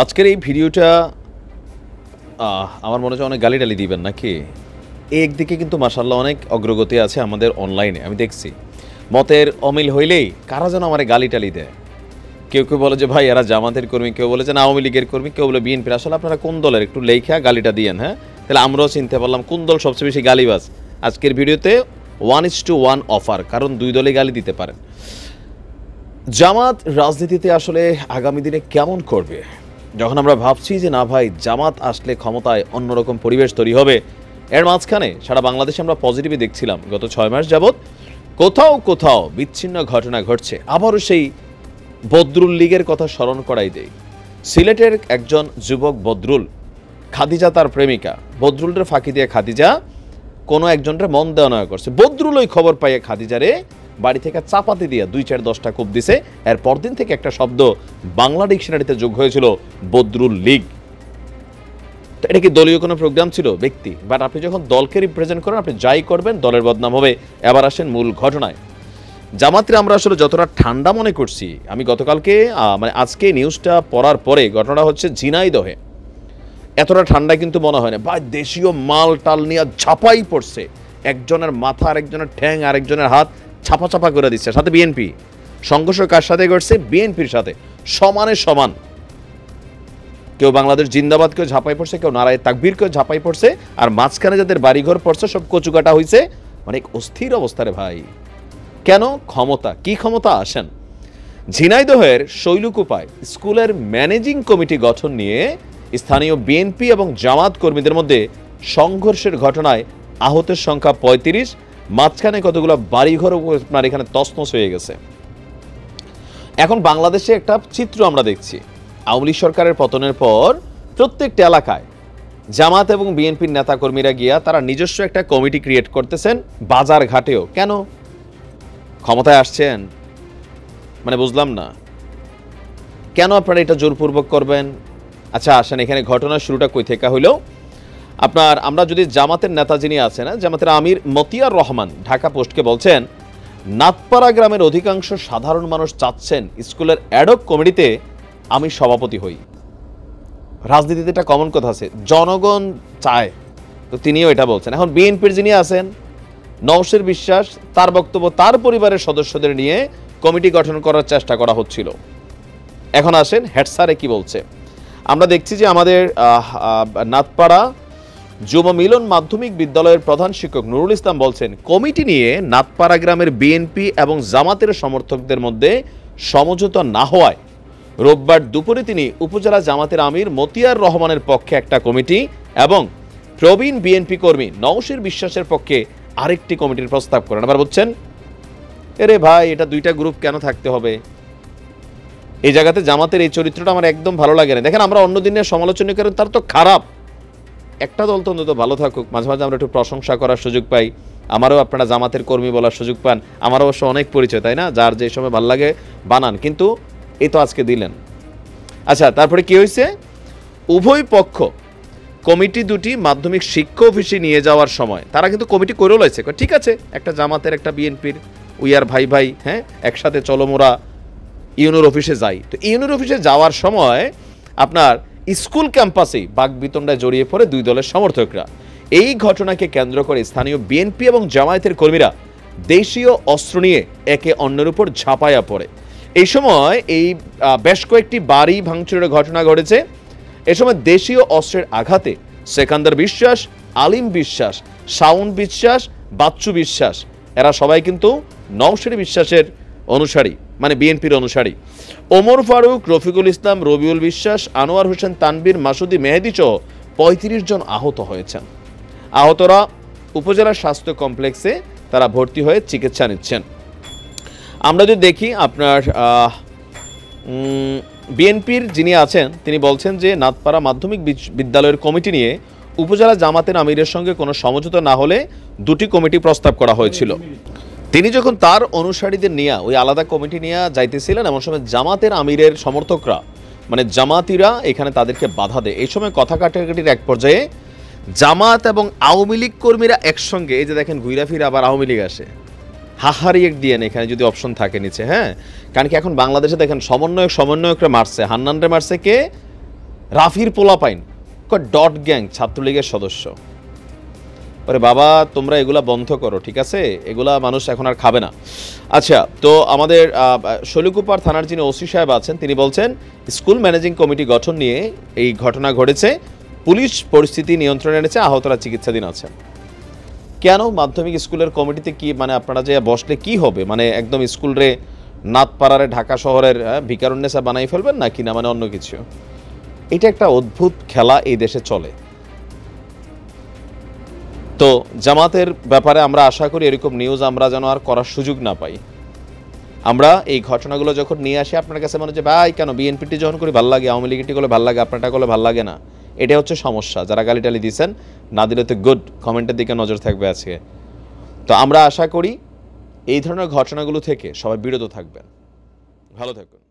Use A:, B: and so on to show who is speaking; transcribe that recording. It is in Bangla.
A: আজকের এই ভিডিওটা আমার মনে হচ্ছে অনেক গালিটালি দিবেন নাকি? একদিকে কিন্তু মাশাআল্লাহ অনেক অগ্রগতি আছে আমাদের অনলাইনে, আমি দেখছি। মতের অমিল হইলেই কারা যেন আমারে গালিটালি দেয়। কেউ বলে যে ভাই এরা জামাতের কর্মী, কেউ বলে যে আওয়ামী লীগের কর্মী, কেউ বলে বিএনপির। আসলে আপনারা কোন দলের একটু লেখা গালিটা দিয়েন, হ্যাঁ? তাহলে আমরাও চিনতে পারলাম কোন দল সবচেয়ে বেশি গালিবাজ। আজকের ভিডিওতে 1:1 অফার, কারণ দুই দলে গালি দিতে পারেন। জামাত রাজনীতিতে আসলে আগামী দিনে কেমন করবে? যখন আমরা ভাবছি যে না ভাই জামাত আসলে ক্ষমতায় অন্যরকম পরিবেশ তৈরি হবে, এর মাঝখানে সারা বাংলাদেশে আমরা পজিটিভই দেখছিলাম গত 6 মাস যাবৎ কোথাও কোথাও বিচ্ছিন্ন ঘটনা ঘটছে। আবারও সেই বদরুল লীগের কথা স্মরণ করাই দেয়। সিলেটের একজন যুবক বদরুল, খাদিজা তার প্রেমিকা, বদরুলের ফাঁকি দিয়ে খাদিজা কোনো একজনের মন দেওয়া নেওয়া করছে। বদরুল ওই খবর পাইয়ে খাদিজারে বাড়ি থেকে চাপাতি দিয়ে 2-4-10টা কোপ দিছে। এর পরদিন থেকে একটা শব্দ বাংলা ডিকশনারিতে যোগ হয়েছিল, বদরুল লীগ। তো এটা কি দলীয় কোনো প্রোগ্রাম ছিল? ব্যক্তি। বাট আপনি যখন দলকে রিপ্রেজেন্ট করেন, আপনি যাই করবেন দলের বদনাম হবে। এবার আসেন মূল ঘটনায়। জামাতের আমরা আসলে যতটা ঠান্ডা মনে করছি, আমি গতকালকে আজকে নিউজটা পড়ার পরে ঘটনাটা হচ্ছে ঝিনাইদহে, এতটা ঠান্ডা কিন্তু মনে হয় না ভাই। দেশীয় মাল টাল নিয়ে ঝাঁপাই পড়ছে, একজনের মাথা আরেকজনের ঠ্যাং আরেকজনের হাত ছাপা ছাপা করে দিচ্ছে। সাথে বিএনপি সংঘর্ষ কার সাথে করছে? বিএনপির সাথে সমানে সমান। কেউ বাংলাদেশ জিন্দাবাদ কেউ ঝাঁপাই পড়ছে, কেউ নারায় তাকবীর কেউ ঝাঁপাই পড়ছে, আর মাঝখানে যাদের বাড়িঘর পড়ছে সব কচুকাটা হয়েছে। অনেক অস্থির অবস্থারে ভাই। কেন? ক্ষমতা। কি ক্ষমতা? আসেন, ঝিনাইদহের শৈলকুপায় স্কুলের ম্যানেজিং কমিটি গঠন নিয়ে স্থানীয় বিএনপি এবং জামাত কর্মীদের মধ্যে সংঘর্ষের ঘটনায় আহতের সংখ্যা 35, মাঝখানে কতগুলো বাড়িঘর আপনার এখানে তছনছ হয়ে গেছে। এখন বাংলাদেশে একটা চিত্র আমরা দেখছি, আওয়ামী লীগ সরকারের পতনের পর প্রত্যেকটা এলাকায় জামাত এবং বিএনপির নেতাকর্মীরা গিয়া তারা নিজস্ব একটা কমিটি ক্রিয়েট করতেছেন, বাজার ঘাটেও। কেন? ক্ষমতায় আসছেন, মানে বুঝলাম না কেন আপনারা এটা জোরপূর্বক করবেন। আচ্ছা আসেন, এখানে ঘটনার শুরুটা কই থেকে হইল? আমরা যদি জামাতের নেতা যিনি আছেন, জামাতের আমির মতিয়ার রহমান ঢাকা পোস্টকে বলছেন, নাতপাড়া গ্রামের অধিকাংশ সাধারণ মানুষ চাচ্ছেন স্কুলের অ্যাডক কমিটিতে আমি সভাপতি হই। রাজনীতিতে একটা কমন কথা আছে, জনগণ চায়, তো তিনিও এটা বলছেন। এখন বিএনপির যিনি আছেন নওশের বিশ্বাস, তার বক্তব্য তার পরিবারের সদস্যদের নিয়ে কমিটি গঠন করার চেষ্টা করা হচ্ছিল। এখন আসেন হেডস্যারে কি বলছে। আমরা দেখছি যে আমাদের নাতপাড়া যুব মিলন মাধ্যমিক বিদ্যালয়ের প্রধান শিক্ষক নুরুল ইসলাম বলছেন, কমিটি নিয়ে নাতপাড়া গ্রামের বিএনপি এবং জামাতের সমর্থকদের মধ্যে সমঝোতা না হওয়ায় রোববার দুপুরে তিনি উপজেলা জামাতের আমির মতিয়ার রহমানের পক্ষে একটা কমিটি এবং প্রবীণ বিএনপি কর্মী নওশের বিশ্বাসের পক্ষে আরেকটি কমিটির প্রস্তাব করেন। আবার বলছেন, এরে ভাই এটা দুইটা গ্রুপ কেন থাকতে হবে? এই জায়গাতে জামাতের এই চরিত্রটা আমার একদম ভালো লাগে না। দেখেন, আমরা অন্য দিনের সমালোচনা করেন, তার তো খারাপ। একটা দল তো অন্তত ভালো থাকুক, মাঝে মাঝে আমরা একটু প্রশংসা করার সুযোগ পাই। আমারও আপনারা জামাতের কর্মী বলার সুযোগ পান, আমার অবশ্য অনেক পরিচয়, তাই না? যার যে সময় ভালো লাগে বানান, কিন্তু এই তো আজকে দিলেন। আচ্ছা, তারপরে কি হয়েছে? উভয় পক্ষ কমিটি দুটি মাধ্যমিক শিক্ষা অফিসে নিয়ে যাওয়ার সময় তারা কিন্তু কমিটি করেও লাইছে, ঠিক আছে একটা জামাতের একটা বিএনপির, উইয়ার ভাই ভাই, হ্যাঁ একসাথে চলো মোরা ইউনোর অফিসে যাই। তো ইউনোর অফিসে যাওয়ার সময় আপনার স্কুল ক্যাম্পাসেই বাকবিতণ্ডায় জড়িয়ে পড়ে দুই দলের সমর্থকরা। এই ঘটনাকে কেন্দ্র করে স্থানীয় বিএনপি এবং জামায়াতের কর্মীরা দেশীয় অস্ত্র নিয়ে একে অন্যের উপর ঝাঁপাইয়া পড়ে। এই সময় বেশ কয়েকটি বাড়ি ভাঙচুরের ঘটনা ঘটেছে। এ সময় দেশীয় অস্ত্রের আঘাতে সেকান্দার বিশ্বাস, আলিম বিশ্বাস, শাওন বিশ্বাস, বাচ্চু বিশ্বাস, এরা সবাই কিন্তু নওশের বিশ্বাসের অনুসারী, মানে বিএনপির অনুসারী। ওমর ফারুক, রফিকুল ইসলাম, রবিউল বিশ্বাস, আনোয়ার হোসেন তানবীর, মাসুদি মেহেদি সহ 35 জন আহত হয়েছেন। আহতরা উপজেলা স্বাস্থ্য কমপ্লেক্সে তারা ভর্তি হয়ে চিকিৎসা নিচ্ছেন। আমরা যদি দেখি আপনার বিএনপির যিনি আছেন তিনি বলছেন যে নাতপাড়া মাধ্যমিক বিদ্যালয়ের কমিটি নিয়ে উপজেলা জামাতের আমিরের সঙ্গে কোনো সমঝোতা না হলে দুটি কমিটি প্রস্তাব করা হয়েছিল। তিনি যখন তার অনুসারীদের নিয়ে ওই আলাদা কমিটি নিয়ে যাইতেছিলেন, এমন সময় জামাতের আমিরের সমর্থকরা, মানে জামাতিরা এখানে তাদেরকে বাধা দেয়। এই সময় কথা কাটাকাটির এক পর্যায়ে জামাত এবং আওয়ামী লীগ কর্মীরা একসঙ্গে, এই যে দেখেন ঘুরা ফিরে আবার আওয়ামী লীগ আসে, হাহারি এক দিয়ে এখানে যদি অপশন থাকে নিচে, হ্যাঁ, কারণ কি এখন বাংলাদেশে দেখেন সমন্বয়করা মারছে, হান্নানরে মারছে কে? রাফির পোলাপাইন ডট গ্যাং ছাত্রলীগের সদস্য। আরে বাবা তোমরা এগুলা বন্ধ করো, ঠিক আছে? এগুলা মানুষ এখন আর খাবে না। আচ্ছা, তো আমাদের শৈলকুপার থানার যিনি ওসি সাহেব আছেন তিনি বলছেন স্কুল ম্যানেজিং কমিটি গঠন নিয়ে এই ঘটনা ঘটেছে, পুলিশ পরিস্থিতি নিয়ন্ত্রণে এনেছে, আহতরা চিকিৎসাধীন আছেন। কেন মাধ্যমিক স্কুলের কমিটিতে কি মানে আপনারা যে বসলে কি হবে, মানে একদম স্কুলরে নাথপাড়ারে ঢাকা শহরের ভিকারুন্নেসা বানাই ফেলবেন না কিনা, মানে অন্য কিছু? এটা একটা অদ্ভুত খেলা এই দেশে চলে। তো জামাতের ব্যাপারে আমরা আশা করি এরকম নিউজ আমরা যেন আর করার সুযোগ না পাই। আমরা এই ঘটনাগুলো যখন নিয়ে আসি আপনার কাছে মনে হচ্ছে ভাই কেন বিএনপিটি যখন করি ভাল লাগে, আওয়ামী লীগটি করলে ভাল লাগে, আপনারটা করলে ভাল লাগে না। এটা হচ্ছে সমস্যা। যারা গালিটালি দিচ্ছেন না দিলে তো গুড, কমেন্টের দিকে নজর থাকবে আজকে। তো আমরা আশা করি এই ধরনের ঘটনাগুলো থেকে সবাই বিরত থাকবেন। ভালো থাকুন।